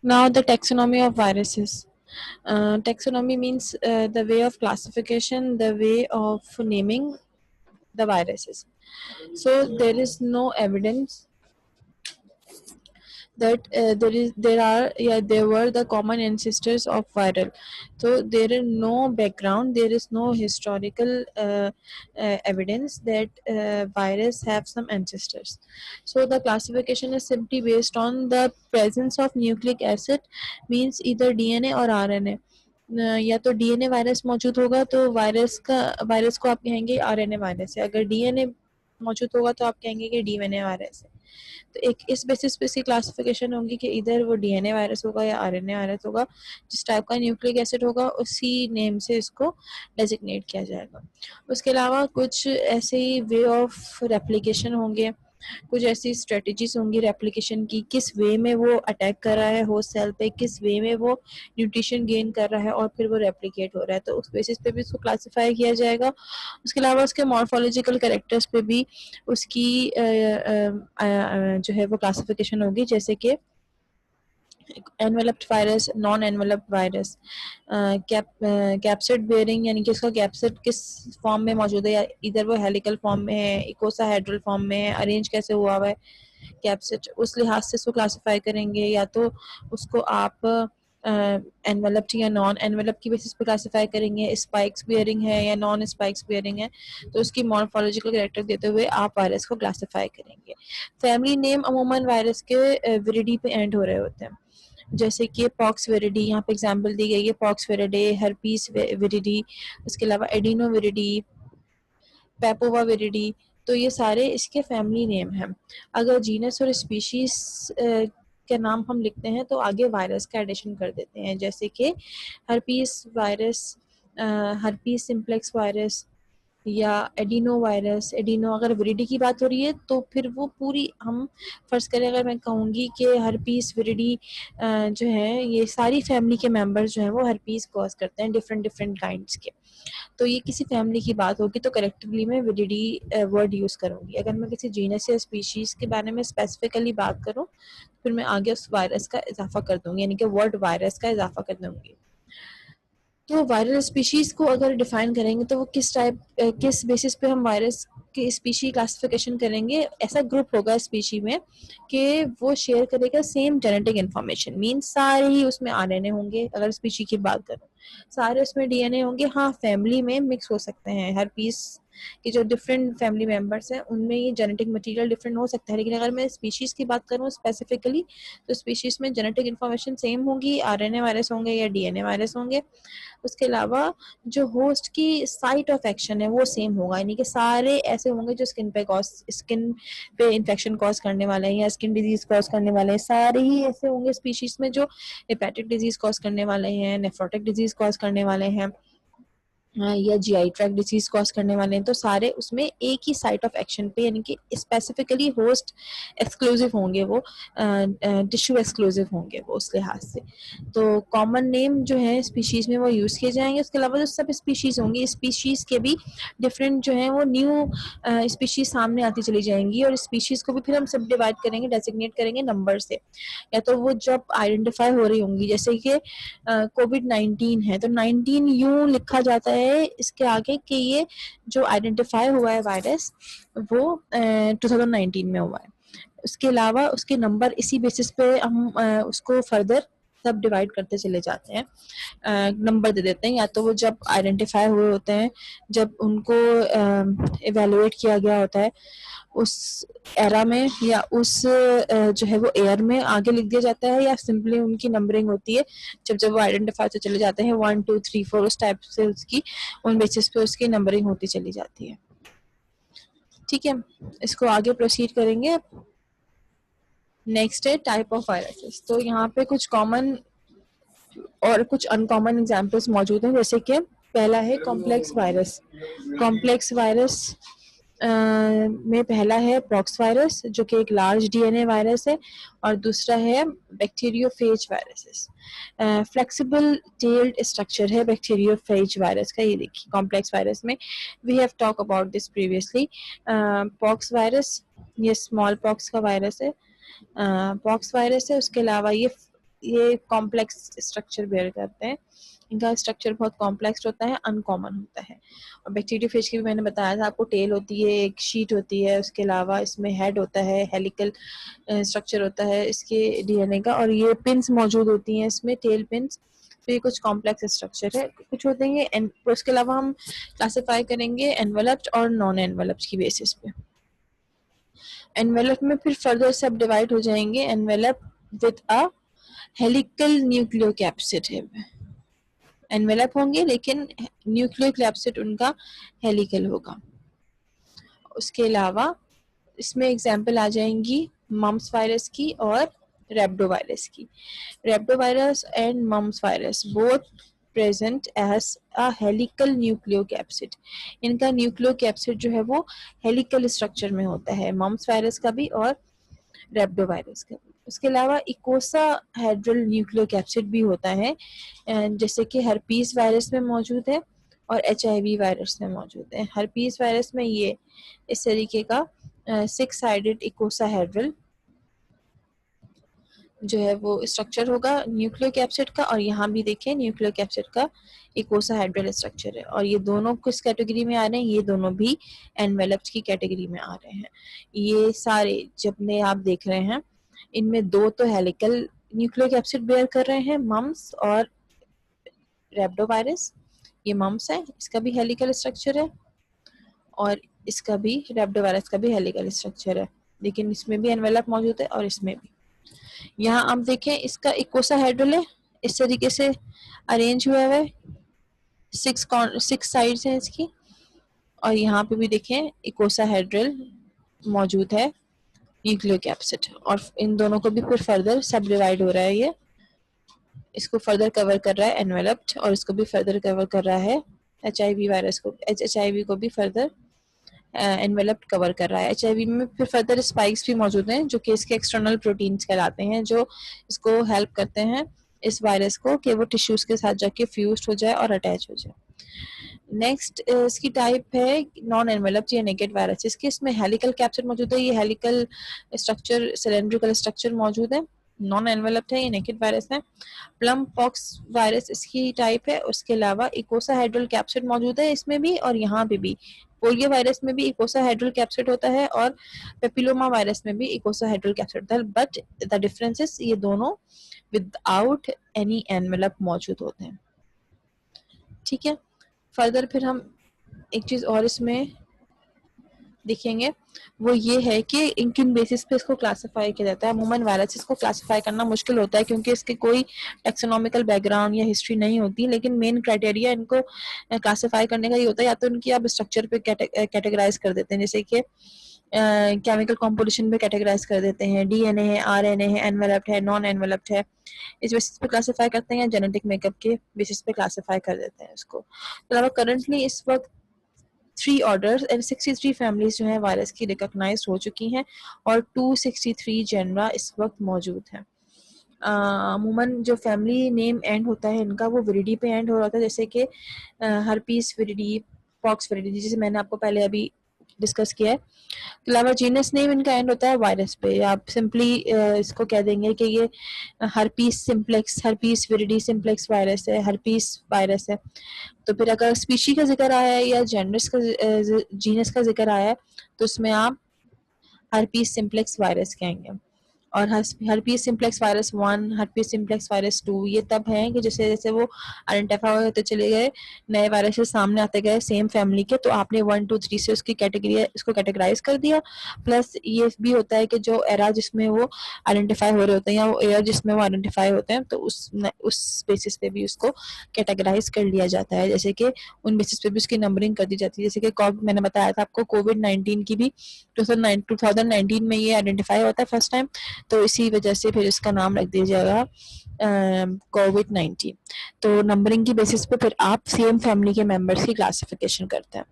Now the taxonomy of viruses. Taxonomy means the way of classification, the way of naming the viruses. So there is no evidence that there were the common ancestors of viral. So there is no background, there is no historical evidence that virus have some ancestors. So the classification is simply based on the presence of nucleic acid, means either DNA और RNA. या तो DNA virus मौजूद होगा तो virus को आप कहेंगे RNA virus है, अगर डीएनए मौजूद होगा तो आप कहेंगे कि डीएनए वायरस है। तो एक इस बेसिस पे इसकी क्लासिफिकेशन होगी कि इधर वो डीएनए वायरस होगा या आरएनए वायरस होगा, जिस टाइप का न्यूक्लिक एसिड होगा उसी नेम से इसको डेजिग्नेट किया जाएगा। उसके अलावा कुछ ऐसे ही वे ऑफ रेप्लिकेशन होंगे, कुछ ऐसी स्ट्रेटजीज होंगी रेप्लिकेशन की, किस वे में वो अटैक कर रहा है होस्ट सेल पे, किस वे में वो न्यूट्रिशन गेन कर रहा है और फिर वो रेप्लिकेट हो रहा है, तो उस बेसिस पे भी उसको क्लासिफाई किया जाएगा। उसके अलावा उसके मॉर्फोलॉजिकल कैरेक्टर्स पे भी उसकी जो है वो क्लासिफिकेशन होगी, जैसे कि enveloped virus, non enveloped virus, capsid bearing यानी कि उसका कैप्सिड किस फॉर्म में मौजूद है, या इधर वो हेलिकल फॉर्म में है, इकोसाहेड्रल फॉर्म में है, अरेंज कैसे हुआ हुआ है कैप्सिड, उस लिहाज से उसको क्लासिफाई करेंगे। या तो उसको आप एनवेलप्ड या नॉन एनवेलप की बेसिस पे क्लासिफाई करेंगे, स्पाइक्स बियरिंग है या नॉन स्पाइक्स बियरिंग है, तो उसकी मॉर्फोलॉजिकल कैरेक्टर देते हुए आप वायरस को क्लासिफाई करेंगे। फैमिली नेम अमूमन वायरस के विरिडी पे एंड हो रहे होते हैं, जैसे कि पॉक्स विरिडी, यहाँ पे एग्जांपल दी गई है पॉक्स विरिडे, हर्पीस विरिडी, उसके अलावा एडिनो विरिडी, पेपोवा विरिडी, तो ये सारे इसके फैमिली नेम हैं। अगर जीनस और स्पीशीज के नाम हम लिखते हैं तो आगे वायरस का एडिशन कर देते हैं, जैसे कि herpes virus, herpes simplex virus या एडिनो वायरस। एडिनो अगर विरिडी की बात हो रही है तो फिर वो पूरी हम फर्ज करें, अगर मैं कहूँगी कि हर्पीस विरिडी जो है ये सारी फैमिली के मेंबर्स जो हैं वो हर्पीस कॉज करते हैं, डिफरेंट डिफरेंट काइंड्स के, तो ये किसी फैमिली की बात होगी तो करेक्टिवली मैं विरिडी वर्ड यूज़ करूँगी। अगर मैं किसी जीनस या स्पीशीज़ के बारे में स्पेसिफिकली बात करूँ फिर मैं आगे उस वायरस का इजाफा कर दूँगी, यानी कि वर्ड वायरस का इजाफा कर दूँगी। तो वायरल स्पीशीज को अगर डिफाइन करेंगे तो वो किस बेसिस पे हम वायरस की स्पीशी क्लासिफिकेशन करेंगे, ऐसा ग्रुप होगा स्पीशी में कि वो शेयर करेगा सेम जेनेटिक इन्फॉर्मेशन, मीन्स सारे ही उसमें आरएनए होंगे। अगर स्पीशी की बात करूँ सारे उसमें डीएनए होंगे, हाँ फैमिली में मिक्स हो सकते हैं, हर पीस के जो डिफरेंट फैमिली मेंबर्स हैं उनमें ये जेनेटिक मटेरियल डिफरेंट हो सकता है, लेकिन अगर मैं स्पीशीज की बात करूँ स्पेसिफिकली तो स्पीशीज में जेनेटिक इन्फॉर्मेशन सेम होगी, आरएनए वायरस होंगे या डीएनए वायरस होंगे। उसके अलावा जो होस्ट की साइट ऑफ एक्शन है वो सेम होगा, यानी कि सारे ऐसे होंगे जो स्किन पे इन्फेक्शन कॉज करने वाले हैं या स्किन डिजीज कॉज करने वाले हैं, सारे ही ऐसे होंगे स्पीशीज में जो हेपेटिक डिजीज कॉज करने वाले हैं, नेफ्रोटिक डिजीज कॉज करने वाले हैं, या जीआई ट्रैक्ट डिसीज कॉज करने वाले हैं, तो सारे उसमें एक ही साइट ऑफ एक्शन पे, यानी कि स्पेसिफिकली होस्ट एक्सक्लूसिव होंगे, वो टिश्यू एक्सक्लूसिव होंगे वो उस लिहाज से। तो कॉमन नेम जो है स्पीशीज में वो यूज़ किए जाएंगे। उसके अलावा जो सब स्पीशीज होंगी, स्पीशीज के भी डिफरेंट जो है वो न्यू स्पीशीज सामने आती चली जाएंगी, और स्पीशीज को भी फिर हम सब डिवाइड करेंगे, डेजिग्नेट करेंगे नंबर से, या तो वो जब आइडेंटिफाई हो रही होंगी, जैसे कि कोविड-19 है तो 19 यूं लिखा जाता है इसके आगे कि ये जो आइडेंटिफाई हुआ है वायरस वो 2019 में हुआ है। उसके अलावा उसके नंबर इसी बेसिस पे हम उसको फर्दर सब डिवाइड करते चले जाते हैं, नंबर दे देते हैं, या तो वो जब आइडेंटिफाई हुए होते हैं, जब उनको इवेलुएट किया गया होता है उस एरा में, या उस जो है वो एयर में आगे लिख दिया जाता है, या सिंपली उनकी नंबरिंग होती है जब जब वो आइडेंटिफाई तो चले जाते हैं 1 2 3 4 उस टाइप से उसकी उन बेसिस पे उसकी नंबरिंग होती चली जाती है। ठीक है, इसको आगे प्रोसीड करेंगे। नेक्स्ट है टाइप ऑफ वायरसेस। तो यहाँ पे कुछ कॉमन और कुछ अनकॉमन एग्जांपल्स मौजूद हैं, जैसे कि पहला है कॉम्प्लेक्स वायरस। कॉम्प्लेक्स वायरस में पहला है पॉक्स वायरस जो कि एक लार्ज डीएनए वायरस है, और दूसरा है bacteriophage viruses. Flexible tailed structure है बैक्टीरियोफेज वायरस का, ये देखिए कॉम्प्लेक्स वायरस में we have talk about this previously. Pox virus ये स्मॉल पॉक्स का वायरस है, पॉक्स वायरस है। उसके अलावा ये ये कॉम्प्लेक्स स्ट्रक्चर बेयर करते हैं, इनका स्ट्रक्चर बहुत कॉम्प्लेक्स होता है, अनकॉमन होता है। और बैक्टीरियोफेज की भी मैंने बताया था आपको, टेल होती है, एक शीट होती है, उसके अलावा इसमें हेड होता है, हेलिकल स्ट्रक्चर होता है इसके डीएनए का, और ये पिन्स मौजूद होती हैं इसमें, टेल पिन्स। तो ये कुछ कॉम्प्लेक्स स्ट्रक्चर है, कुछ होते हैं। उसके अलावा हम क्लासीफाई करेंगे एनवेलप्ड और नॉन एनवेलप्ड की बेसिस पे। एनवेलप में फिर फर्दर सब डिवाइड हो जाएंगे। Envelope with a helical nucleocapsid है, एनवेलप होंगे लेकिन न्यूक्लियोकैप्सिड उनका हेलिकल होगा। उसके अलावा इसमें एग्जाम्पल आ जाएंगी मम्स वायरस की और रेब्डो वायरस की। Rhabdo virus and mumps virus both present as a helical nucleocapsid, इनका न्यूक्लियोकैप्सिड जो है वो हेलिकल स्ट्रक्चर में होता है, मम्स वायरस का भी और रेब्डो वायरस का भी। उसके अलावा इकोसा हेड्रल न्यूक्लियोकैप्सिड भी होता है, जैसे कि हर्पीस वायरस में मौजूद है और HIV वायरस में मौजूद है। हर्पीस वायरस में ये इस तरीके का 6 साइडेड इकोसा हेड्रल जो है वो स्ट्रक्चर होगा न्यूक्लियोकैप्सिड का, और यहाँ भी देखें न्यूक्लियोकैप्सिड का इकोसाहेड्रल स्ट्रक्चर है। और ये दोनों किस कैटेगरी में आ रहे हैं, ये दोनों भी एनवेलप्ड की कैटेगरी में आ रहे हैं। ये सारे जितने आप देख रहे हैं इनमें दो तो हेलिकल न्यूक्लियोकैप्सिड बेयर कर रहे हैं, मम्स और रेब्डोवायरस। ये मम्स है, इसका भी हेलिकल स्ट्रक्चर है, और इसका भी रेब्डोवायरस का भी हेलिकल स्ट्रक्चर है, लेकिन इसमें भी एनवेलप मौजूद है और इसमें भी। यहाँ आप देखें इसका इकोसाहेड्रल है, इस तरीके से अरेंज हुआ है, 6 साइड्स हैं इसकी। और यहाँ पे भी देखें इकोसाहेड्रल मौजूद है न्यूक्लियोकैप्सिड, और इन दोनों को भी फिर फर्दर सब डिवाइड हो रहा है। ये इसको फर्दर कवर कर रहा है एनवेलप्ड, और इसको भी फर्दर कवर कर रहा है HIV वायरस को, HIV को भी फर्दर एनवेलप्ड कवर कर रहा है। HIV में फिर फर्दर स्पाइक्स भी मौजूद हैं जो कि इसके एक्सटर्नल प्रोटीन्स कहलाते हैं, जो इसको हेल्प करते हैं इस वायरस को कि वो टिश्यूज के साथ जाके फ्यूज्ड हो जाए और अटैच हो जाए। नेक्स्ट इसकी टाइप है नॉन एनवेलप्ड या नेकेड वायरस, इसके इसमें हेलिकल कैप्सिड मौजूद है, ये हेलिकल स्ट्रक्चर सिलेंड्रिकल स्ट्रक्चर मौजूद है, नॉन एनवेलप्ड है, ये नेकेड वायरस है। प्लम पॉक्स वायरस इसकी टाइप है। उसके अलावा इकोसाहेड्रल कैप्सिड मौजूद है इसमें भी, और यहाँ पे भी पोलियो वायरस में भी इकोसाहेड्रल कैप्सिड होता है, और पेपिलोमा वायरस में भी इकोसाहेड्रल कैप्सिड होता है, बट द डिफरेंसेस ये दोनों विदाउट एनी एनवेलप मौजूद होते हैं। ठीक है, फर्दर फिर हम एक चीज और इसमें देखेंगे, वो ये है कि किन बेसिस पे इसको क्लासिफाई किया जाता है। अमूमन वायरसेस को क्लासिफाई करना मुश्किल होता है क्योंकि इसके कोई टेक्सोनॉमिकल बैकग्राउंड या हिस्ट्री नहीं होती, लेकिन मेन क्राइटेरिया इनको क्लासिफाई करने का ये होता है, या तो इनकी आप स्ट्रक्चर पे कैटेगराइज कर देते हैं, जैसे कि केमिकल कॉम्पोजिशन पे कैटेगराइज कर देते हैं, DNA है, RNA है, एनवेलप्ड है, नॉन एनवेलप्ड है, इस बेसिस पे क्लासिफाई करते हैं, या जेनेटिक मेकअप के बेसिस पे क्लासिफाई कर देते हैं इसको। तो अलावा करंटली इस वक्त 3 ऑर्डर्स एंड 63 फैमिलीज जो है वायरस की रिकॉग्नाइज हो चुकी हैं, और 263 जेनरा इस वक्त मौजूद हैं। अमूमन जो फैमिली नेम एंड होता है इनका वो विरिडी पे एंड हो रहा था, जैसे कि हर्पीस विरिडी, पॉक्स विरिडी, जिसे मैंने आपको पहले अभी डिस्कस किया है। तो अलावा जीनस नेम इनका एंड होता है वायरस पे, आप सिंपली इसको कह देंगे कि ये herpes simplex, herpes viride simplex virus है, हर्पीस वायरस है। तो फिर अगर स्पीशी का जिक्र आया है या जेंडर्स का जीनस का जिक्र आया है तो उसमें आप हर्पीस सिम्प्लेक्स वायरस कहेंगे। और herpes simplex virus 1, herpes simplex virus 2 ये तब हैं कि जैसे जैसे वो आइडेंटिफाई होते चले गए, नए वायरसेस सामने आते गए सेम फैमिली के, तो आपने 1, 2, 3 से उसकी कैटेगरी इसको कैटेगराइज कर दिया। प्लस ये भी होता है कि जो एरा जिसमें वो आइडेंटिफाई हो रहे होते हैं या वो एयर जिसमें वो आइडेंटिफाई होते हैं, तो उस बेसिस पे भी उसको कैटेगराइज कर लिया जाता है, जैसे कि उन बेसिस पे भी उसकी नंबरिंग कर दी जाती है। जैसे कि मैंने बताया था आपको कोविड-19 की भी 2019 में ये आइडेंटिफाई होता है फर्स्ट टाइम, तो इसी वजह से फिर इसका नाम रख दिया जाएगा कोविड-19। तो नंबरिंग की बेसिस पे फिर आप सेम फैमिली के मेंबर्स की क्लासिफिकेशन करते हैं।